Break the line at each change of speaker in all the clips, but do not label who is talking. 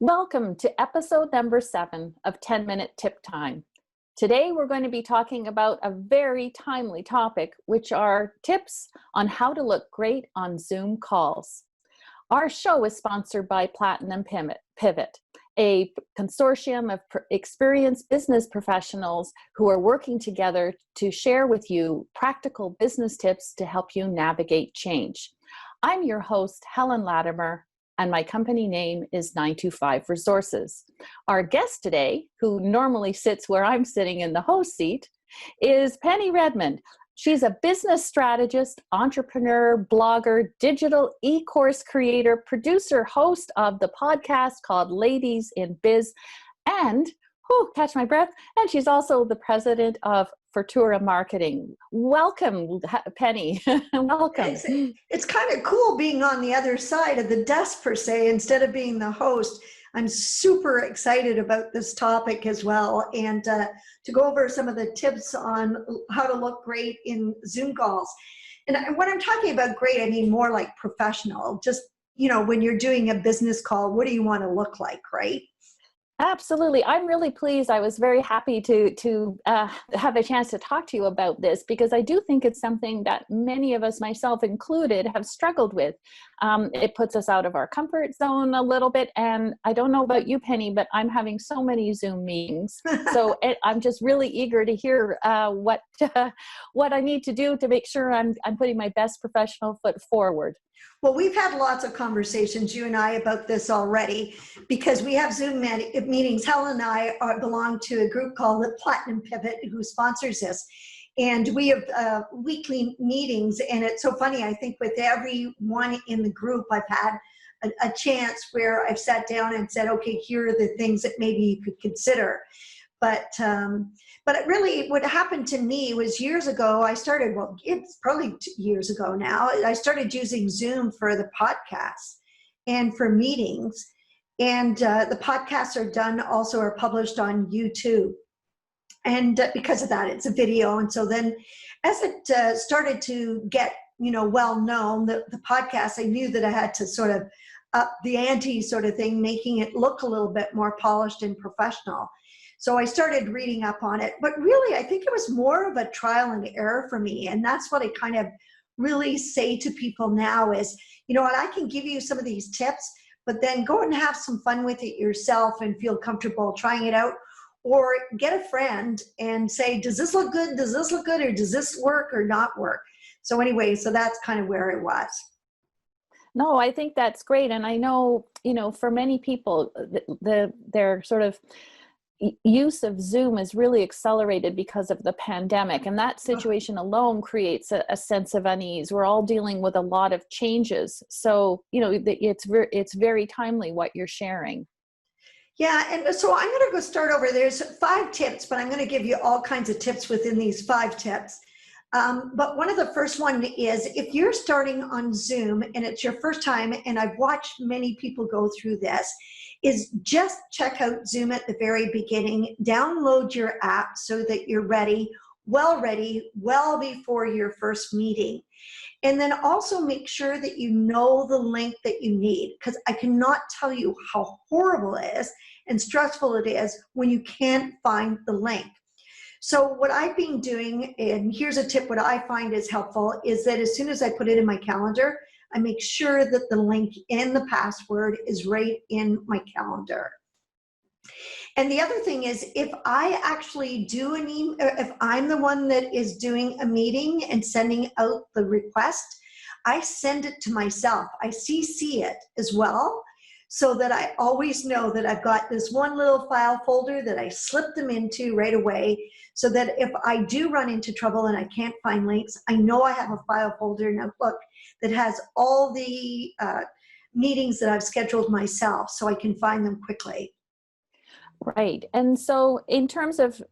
Welcome to episode number 7 of 10-Minute Tip Time. Today we're going to be talking about a very timely topic, which are tips on how to look great on Zoom calls. Our show is sponsored by Platinum Pivot, a consortium of experienced business professionals who are working together to share with you practical business tips to help you navigate change. I'm your host, Helen Latimer, and my company name is 925 Resources. Our guest today, who normally sits where I'm sitting in the host seat, is Penny Redmond. She's a business strategist, entrepreneur, blogger, digital e-course creator, producer, host of the podcast called Ladies in Biz, and, catch my breath, and she's also the president of Fortura Marketing. Welcome, Penny. Welcome.
It's kind of cool being on the other side of the desk, per se, instead of being the host. I'm super excited about this topic as well, and to go over some of the tips on how to look great in Zoom calls. And when I'm talking about great, I mean more like professional. Just, when you're doing a business call, what do you want to look like, right?
Absolutely. I'm really pleased. I was very happy to have a chance to talk to you about this, because I do think it's something that many of us, myself included, have struggled with. It puts us out of our comfort zone a little bit. And I don't know about you, Penny, but I'm having so many Zoom meetings. So I'm just really eager to hear what I need to do to make sure I'm putting my best professional foot forward.
Well, we've had lots of conversations, you and I, about this already, because we have Zoom meetings. Helen and I belong to a group called the Platinum Pivot, who sponsors this. And we have weekly meetings, and it's so funny. I think with everyone in the group, I've had a chance where I've sat down and said, okay, here are the things that maybe you could consider. But it really, what happened to me was years ago, it's probably 2 years ago now, I started using Zoom for the podcasts and for meetings. And the podcasts are published on YouTube. And because of that, it's a video. And so then as it started to get, well known, the podcast, I knew that I had to sort of up the ante sort of thing, making it look a little bit more polished and professional. So I started reading up on it, but really I think it was more of a trial and error for me. And that's what I kind of really say to people now is, I can give you some of these tips, but then go and have some fun with it yourself and feel comfortable trying it out, or get a friend and say, does this look good? Does this look good? Or does this work or not work? So anyway, so that's kind of where it was.
No, I think that's great. And I know, for many people, their sort of use of Zoom is really accelerated because of the pandemic, and that situation alone creates a sense of unease. We're all dealing with a lot of changes, so it's very timely what you're sharing.
Yeah, and so I'm going to go start over. There's 5 tips, but I'm going to give you all kinds of tips within these 5 tips. But one of the first one is, if you're starting on Zoom and it's your first time, and I've watched many people go through this, is just check out Zoom at the very beginning, download your app so that you're ready well before your first meeting. And then also make sure that you know the link that you need, because I cannot tell you how horrible it is and stressful it is when you can't find the link. So what I've been doing, and here's a tip, what I find is helpful, is that as soon as I put it in my calendar, I make sure that the link and the password is right in my calendar. And the other thing is, if I actually do if I'm the one that is doing a meeting and sending out the request, I send it to myself. I CC it as well, so that I always know that I've got this one little file folder that I slip them into right away, so that if I do run into trouble and I can't find links, I know I have a file folder in Outlook that has all the meetings that I've scheduled myself, so I can find them quickly.
Right. And so in terms of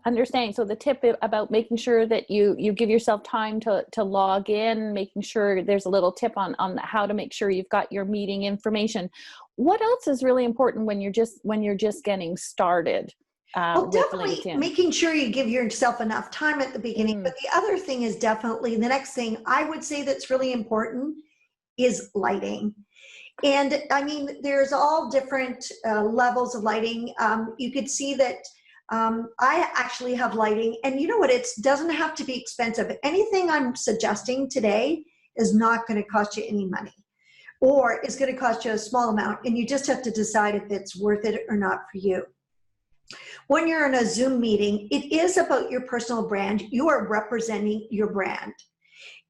understanding, so the tip about making sure that you give yourself time to log in, making sure there's a little tip on how to make sure you've got your meeting information. What else is really important when you're just getting started?
Well, definitely making sure you give yourself enough time at the beginning. But the other thing is definitely, the next thing I would say that's really important is lighting. And I mean, there's all different levels of lighting. You could see that I actually have lighting, and you know what? It doesn't have to be expensive. Anything I'm suggesting today is not going to cost you any money, or it's going to cost you a small amount, and you just have to decide if it's worth it or not for you. When you're in a Zoom meeting, it is about your personal brand. You are representing your brand.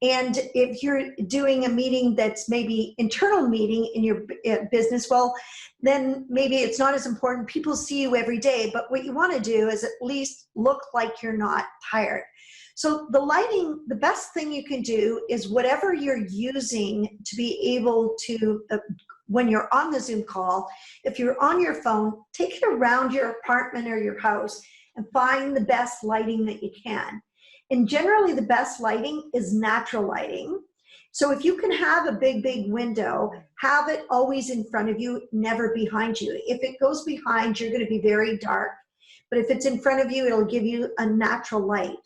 And if you're doing a meeting that's maybe internal meeting in your business, well, then maybe it's not as important. People see you every day, but what you want to do is at least look like you're not tired. So the lighting, the best thing you can do is whatever you're using to be able to, when you're on the Zoom call, if you're on your phone, take it around your apartment or your house and find the best lighting that you can. And generally the best lighting is natural lighting. So if you can have a big, big window, have it always in front of you, never behind you. If it goes behind, you're going to be very dark. But if it's in front of you, it'll give you a natural light.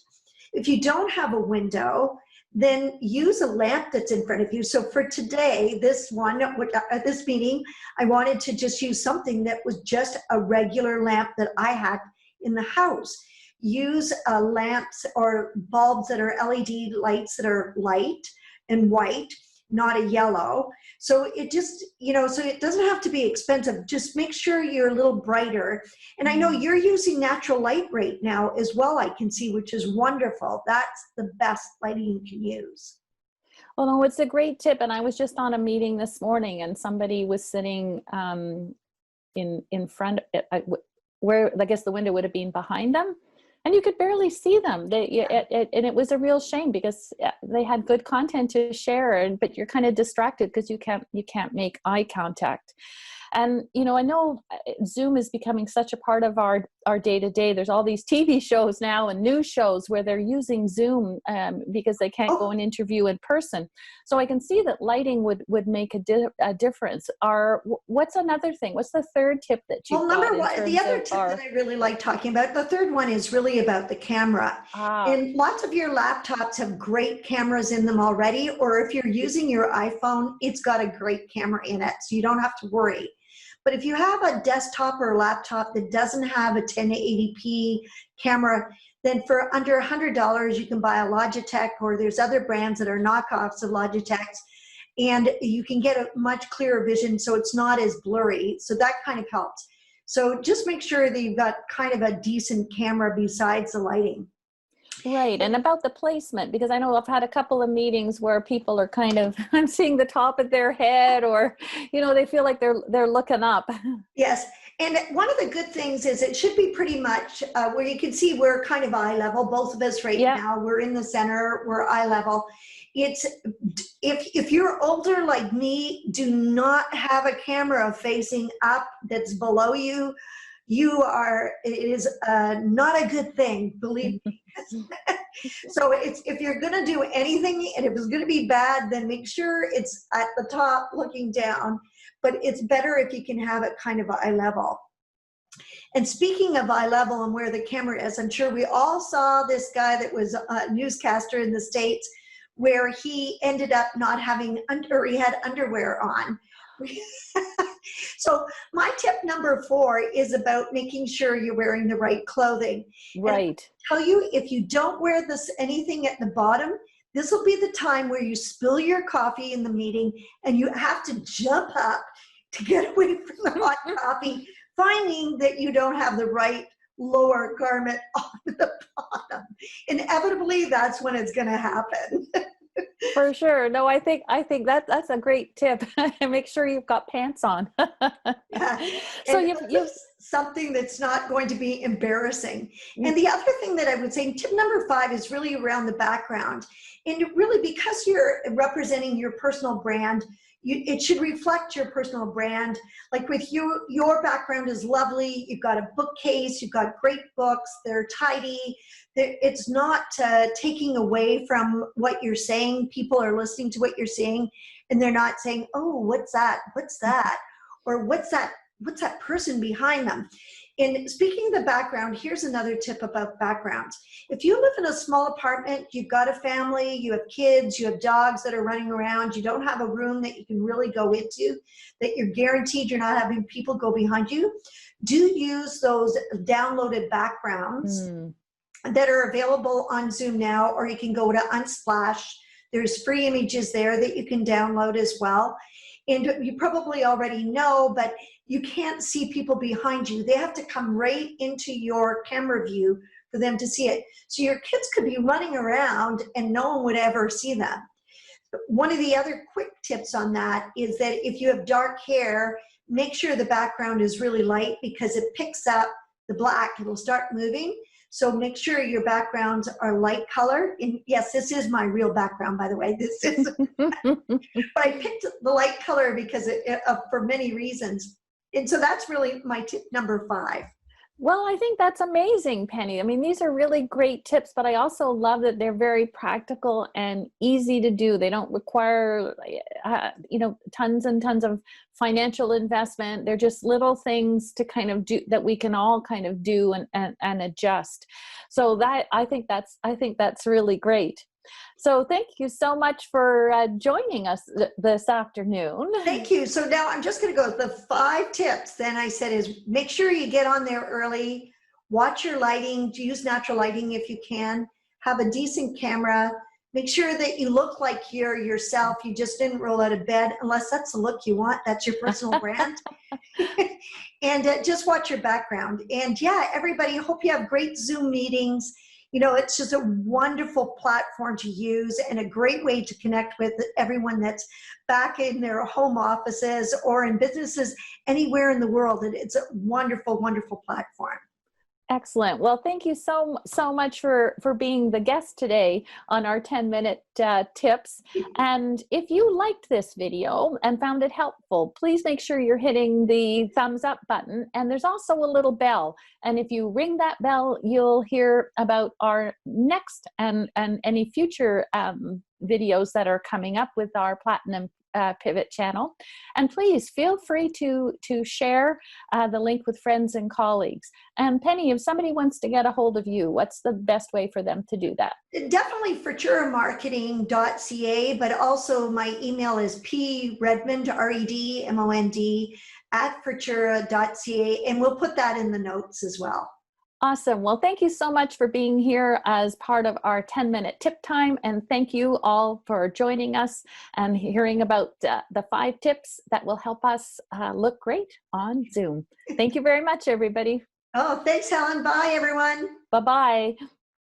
If you don't have a window, then use a lamp that's in front of you. So for today, this meeting, I wanted to just use something that was just a regular lamp that I had in the house. Use lamps or bulbs that are LED lights that are light and white, not a yellow. So it just, so it doesn't have to be expensive. Just make sure you're a little brighter. And I know you're using natural light right now as well, I can see, which is wonderful. That's the best lighting you can use.
Well, no, it's a great tip. And I was just on a meeting this morning and somebody was sitting in front, where I guess the window would have been behind them. And you could barely see them. And it was a real shame because they had good content to share, but you're kind of distracted because you can't make eye contact. And, I know Zoom is becoming such a part of our day-to-day. There's all these TV shows now and news shows where they're using Zoom because they can't go and interview in person. So I can see that lighting would make a difference. What's another thing? What's the third tip that you've got?
Number one, the other tip that I really like talking about, the third one is really about the camera. And lots of your laptops have great cameras in them already, or if you're using your iPhone, it's got a great camera in it, so you don't have to worry. But if you have a desktop or a laptop that doesn't have a 1080p camera, then for under $100, you can buy a Logitech, or there's other brands that are knockoffs of Logitechs, and you can get a much clearer vision so it's not as blurry. So that kind of helps. So just make sure that you've got kind of a decent camera besides the lighting.
Right. And about the placement, because I know I've had a couple of meetings where people are kind of, I'm seeing the top of their head, or, they feel like they're looking up.
Yes. And one of the good things is it should be pretty much where you can see we're kind of eye level. Both of us right now, we're in the center, we're eye level. It's if you're older like me, do not have a camera facing up that's below you. It is not a good thing, believe me. So if you're going to do anything, and if it's going to be bad, then make sure it's at the top looking down. But it's better if you can have it kind of eye level. And speaking of eye level and where the camera is, I'm sure we all saw this guy that was a newscaster in the States where he ended up not having, he had underwear on. So my tip number 4 is about making sure you're wearing the right clothing.
Right.
And I'll tell you, if you don't wear anything at the bottom, this will be the time where you spill your coffee in the meeting and you have to jump up to get away from the hot coffee, finding that you don't have the right lower garment on the bottom. Inevitably, that's when it's going to happen.
For sure. No, I think that's a great tip. Make sure you've got pants on.
Yeah.
So
you've something that's not going to be embarrassing. And the other thing that I would say, tip number 5 is really around the background. And really, because you're representing your personal brand, it should reflect your personal brand. Like with you, your background is lovely. You've got a bookcase, you've got great books, they're tidy. It's not taking away from what you're saying. People are listening to what you're saying and they're not saying, oh, what's that? What's that? Or what's that person behind them? And speaking of the background, here's another tip about backgrounds. If you live in a small apartment, you've got a family, you have kids, you have dogs that are running around, you don't have a room that you can really go into, that you're guaranteed you're not having people go behind you, do use those downloaded backgrounds that are available on Zoom now, or you can go to Unsplash. There's free images there that you can download as well. And you probably already know, but you can't see people behind you. They have to come right into your camera view for them to see it. So your kids could be running around and no one would ever see them. One of the other quick tips on that is that if you have dark hair, make sure the background is really light because it picks up the black. It'll start moving. So make sure your backgrounds are light color. And yes, this is my real background, by the way. This is, but I picked the light color because for many reasons. And so that's really my tip number 5.
Well, I think that's amazing, Penny. I mean, these are really great tips, but I also love that they're very practical and easy to do. They don't require, tons and tons of financial investment. They're just little things to kind of do that we can all kind of do and adjust. So that I think that's really great. So thank you so much for joining us this afternoon.
Thank you. So now I'm just going to go with the 5 tips. Then I said is make sure you get on there early, watch your lighting, use natural lighting if you can, have a decent camera, make sure that you look like you're yourself. You just didn't roll out of bed unless that's the look you want. That's your personal brand. And just watch your background. And yeah, everybody, hope you have great Zoom meetings. You know, it's just a wonderful platform to use and a great way to connect with everyone that's back in their home offices or in businesses anywhere in the world. And it's a wonderful, wonderful platform.
Excellent. Well, thank you so much for being the guest today on our 10-minute tips. And if you liked this video and found it helpful, please make sure you're hitting the thumbs up button. And there's also a little bell. And if you ring that bell, you'll hear about our next and any future videos that are coming up with our Platinum Pivot channel. And please feel free to share the link with friends and colleagues. And Penny, if somebody wants to get a hold of you, what's the best way for them to do that?
Definitely forturamarketing.ca, but also my email is Redmond, REDMOND @fortura.ca, and we'll put that in the notes as well.
Awesome. Well, thank you so much for being here as part of our 10-minute tip time. And thank you all for joining us and hearing about the 5 tips that will help us look great on Zoom. Thank you very much, everybody.
Oh, thanks, Helen. Bye, everyone.
Bye-bye.